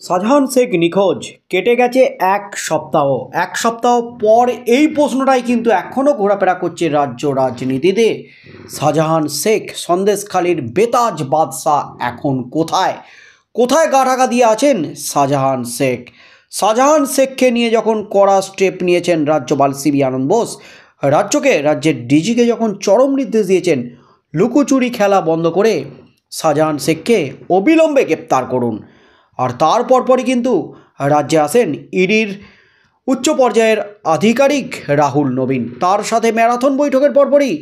শাহজাহান শেখ নিখোঁজ কেটে গেছে এক সপ্তাহ পর এই প্রশ্নটাই কিন্তু এখনও ঘোরাফেরা করছে রাজ্য রাজনীতিতে। শাহজাহান শেখ সন্দেশখালীর বেতাজ বাদশাহ এখন কোথায় কোথায় গা ঢাকা দিয়ে আছেন শাহজাহান শেখকে নিয়ে যখন কড়া স্টেপ নিয়েছেন রাজ্যপাল সিবি আনন্দ বোস, রাজ্যের ডিজিকে যখন চরম নির্দেশ দিয়েছেন লুকোচুরি খেলা বন্ধ করে শাহজাহান শেখকে অবিলম্বে গ্রেপ্তার করুন। আর তার পরপরই কিন্তু রাজ্যে আসেন ইডির উচ্চ পর্যায়ের আধিকারিক রাহুল নবীন। তার সাথে ম্যারাথন বৈঠকের পরপরই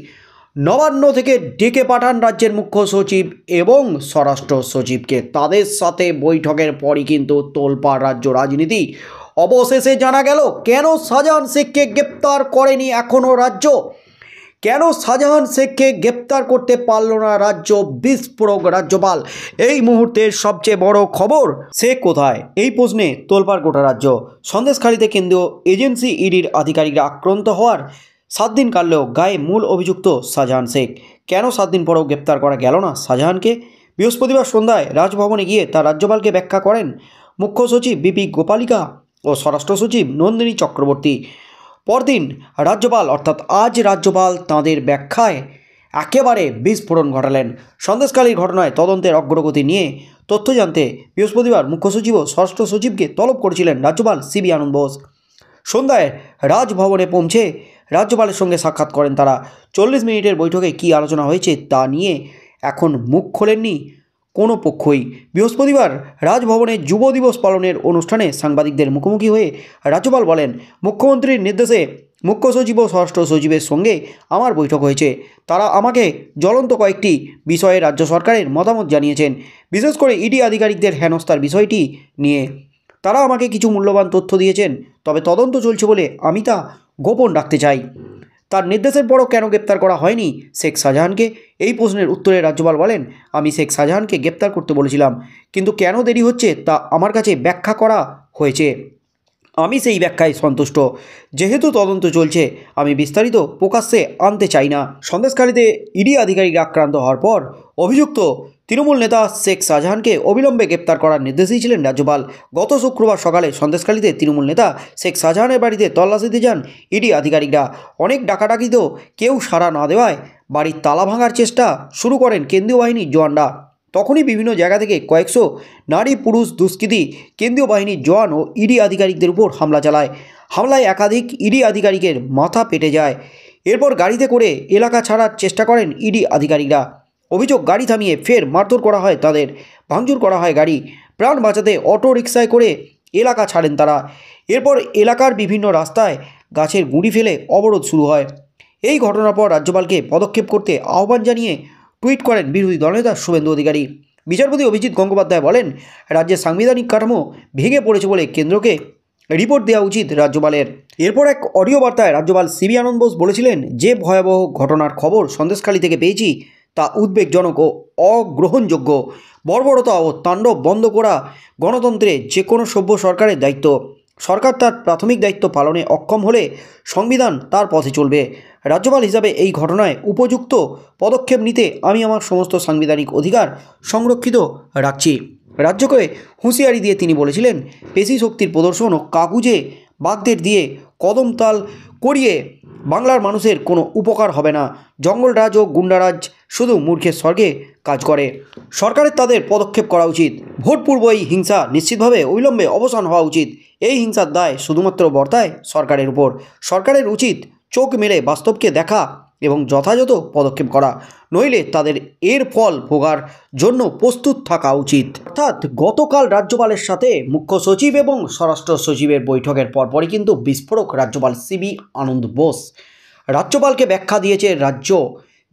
নবান্ন থেকে ডেকে পাঠান রাজ্যের মুখ্য সচিব এবং স্বরাষ্ট্র সচিবকে। তাদের সাথে বৈঠকের পরই কিন্তু তোলপাড় রাজ্য রাজনীতি। অবশেষে জানা গেল কেন শাহজাহান শেখকে গ্রেপ্তার করেনি এখনও রাজ্য, কেন শাহজাহান শেখকে গ্রেপ্তার করতে পারল না রাজ্য বিস্ফোরক রাজ্যপাল। এই মুহূর্তের সবচেয়ে বড় খবর, শেখ কোথায় এই প্রশ্নে তোলপাড় গোটা রাজ্য। সন্দেশখালীতে কেন্দ্রীয় এজেন্সি ইডির আধিকারিকরা আক্রান্ত হওয়ার 7 দিন কাটলেও গায়ে মূল অভিযুক্ত শাহজাহান শেখ। কেন 7 দিন পরেও গ্রেপ্তার করা গেল না শাহজাহানকে? বৃহস্পতিবার সন্ধ্যায় রাজভবনে গিয়ে তা রাজ্যপালকে ব্যাখ্যা করেন মুখ্য সচিব বিপি গোপালিকা ও স্বরাষ্ট্র সচিব নন্দিনী চক্রবর্তী। পরদিন রাজ্যপাল অর্থাৎ আজ রাজ্যপাল তাঁদের ব্যাখ্যায় একেবারে বিস্ফোরণ ঘটালেন। সন্দেশখালীর ঘটনায় তদন্তের অগ্রগতি নিয়ে তথ্য জানতে বৃহস্পতিবার মুখ্য সচিব ও স্বরাষ্ট্র সচিবকে তলব করেছিলেন রাজ্যপাল সিবি আনন্দ বোস। সন্ধ্যায় রাজভবনে পৌঁছে রাজ্যপালের সঙ্গে সাক্ষাৎ করেন তারা। 40 মিনিটের বৈঠকে কী আলোচনা হয়েছে তা নিয়ে এখন মুখ খোলেননি কোনো পক্ষই। বৃহস্পতিবার রাজভবনে যুব দিবস পালনের অনুষ্ঠানে সাংবাদিকদের মুখোমুখি হয়ে রাজ্যপাল বলেন, মুখ্যমন্ত্রীর নির্দেশে মুখ্য সচিব ও স্বরাষ্ট্র সচিবের সঙ্গে আমার বৈঠক হয়েছে। তারা আমাকে জ্বলন্ত কয়েকটি বিষয়ে রাজ্য সরকারের মতামত জানিয়েছেন, বিশেষ করে ইডি আধিকারিকদের হেনস্থার বিষয়টি নিয়ে তারা আমাকে কিছু মূল্যবান তথ্য দিয়েছেন। তবে তদন্ত চলছে বলে আমি তা গোপন রাখতে চাই। তার নির্দেশের পরও কেন গ্রেপ্তার করা হয়নি শেখ শাহজাহানকে? এই প্রশ্নের উত্তরে রাজ্যপাল বলেন, আমি শেখ শাহজাহানকে গ্রেপ্তার করতে বলেছিলাম, কিন্তু কেন দেরি হচ্ছে তা আমার কাছে ব্যাখ্যা করা হয়েছে। আমি সেই ব্যাখ্যায় সন্তুষ্ট। যেহেতু তদন্ত চলছে, আমি বিস্তারিত প্রকাশ্যে আনতে চাই না। সন্দেশখালীতে ইডি আধিকারিকরা আক্রান্ত হওয়ার পর অভিযুক্ত তৃণমূল নেতা শেখ শাহজাহানকে অবিলম্বে গ্রেপ্তার করার নির্দেশ দিয়েছিলেন রাজ্যপাল। গত শুক্রবার সকালে সন্দেশখালীতে তৃণমূল নেতা শেখ শাহজাহানের বাড়িতে তল্লাশিতে যান ইডি আধিকারিকরা। অনেক ডাকাডাকিতেও কেউ সাড়া না দেওয়ায় বাড়ির তালা ভাঙার চেষ্টা শুরু করেন কেন্দ্রীয় বাহিনীর জওয়ানরা। তখনই বিভিন্ন জায়গা থেকে কয়েকশো নারী পুরুষ দুষ্কৃতী কেন্দ্রীয় বাহিনীর জওয়ান ও ইডি আধিকারিকদের উপর হামলা চালায়। হামলায় একাধিক ইডি আধিকারিকের মাথা পেটে যায়। এরপর গাড়িতে করে এলাকা ছাড়ার চেষ্টা করেন ইডি আধিকারিকরা। অভিযোগ, গাড়ি থামিয়ে ফের মারধর করা হয় তাদের, ভাঙচুর করা হয় গাড়ি। প্রাণ বাঁচাতে অটো রিকশায় করে এলাকা ছাড়েন তারা। এরপর এলাকার বিভিন্ন রাস্তায় গাছের গুঁড়ি ফেলে অবরোধ শুরু হয়। এই ঘটনার পর রাজ্যপালকে পদক্ষেপ করতে আহ্বান জানিয়ে টুইট করেন বিরোধী দলনেতা শুভেন্দু অধিকারী। বিচারপতি অভিজিৎ গঙ্গোপাধ্যায় বলেন, রাজ্যের সাংবিধানিক কাঠামো ভেঙে পড়েছে বলে কেন্দ্রকে রিপোর্ট দেওয়া উচিত রাজ্যপালের। এরপর এক অডিও বার্তায় রাজ্যপাল সিবি আনন্দ বোস বলেছিলেন, যে ভয়াবহ ঘটনার খবর সন্দেশখালী থেকে পেয়েছি তা উদ্বেগজনক ও অগ্রহণযোগ্য। বর্বরতা ও তাণ্ডব বন্ধ করা গণতন্ত্রে যে কোনো সভ্য সরকারের দায়িত্ব। সরকার তার প্রাথমিক দায়িত্ব পালনে অক্ষম হলে সংবিধান তার পথে চলবে। রাজ্যপাল হিসাবে এই ঘটনায় উপযুক্ত পদক্ষেপ নিতে আমি আমার সমস্ত সাংবিধানিক অধিকার সংরক্ষিত রাখছি। রাজ্যকে হুঁশিয়ারি দিয়ে তিনি বলেছিলেন, পেশি শক্তির প্রদর্শন ও কাগুজে বাগদের দিয়ে কদমতাল করিয়ে বাংলার মানুষের কোনো উপকার হবে না। জঙ্গলরাজ ও গুন্ডারাজ শুধু মূর্খের স্বর্গে কাজ করে। সরকারের তাদের পদক্ষেপ করা উচিত। ভোটপূর্ব এই হিংসা নিশ্চিতভাবে অবিলম্বে অবসান হওয়া উচিত। এই হিংসার দায় শুধুমাত্র বর্তায় সরকারের উপর। সরকারের উচিত চোখ মেলে বাস্তবকে দেখা এবং যথাযথ পদক্ষেপ করা, নইলে তাদের এর ফল ভোগার জন্য প্রস্তুত থাকা উচিত। অর্থাৎ গতকাল রাজ্যপালের সাথে মুখ্য সচিব এবং স্বরাষ্ট্র সচিবের বৈঠকের পরপরই কিন্তু বিস্ফোরক রাজ্যপাল সিবি আনন্দ বোস। রাজ্যপালকে ব্যাখ্যা দিয়েছে রাজ্য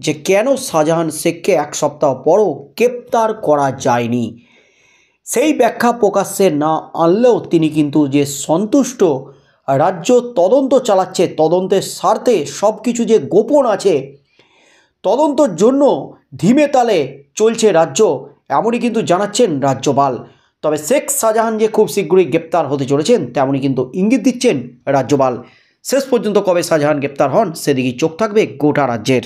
যে কেন শাহজাহান শেখকে 1 সপ্তাহ পরও গ্রেপ্তার করা যায়নি। সেই ব্যাখ্যা প্রকাশ্যে না আনলেও তিনি কিন্তু যে সন্তুষ্ট, রাজ্য তদন্ত চালাচ্ছে, তদন্তের স্বার্থে সব কিছু যে গোপন আছে, তদন্তর জন্য ধিমে তালে চলছে রাজ্য, এমনই কিন্তু জানাচ্ছেন রাজ্যপাল। তবে শেখ শাহজাহান যে খুব শীঘ্রই গ্রেপ্তার হতে চলেছেন তেমনই কিন্তু ইঙ্গিত দিচ্ছেন রাজ্যপাল। শেষ পর্যন্ত কবে শাহজাহান গ্রেপ্তার হন সেদিকেই চোখ থাকবে গোটা রাজ্যের।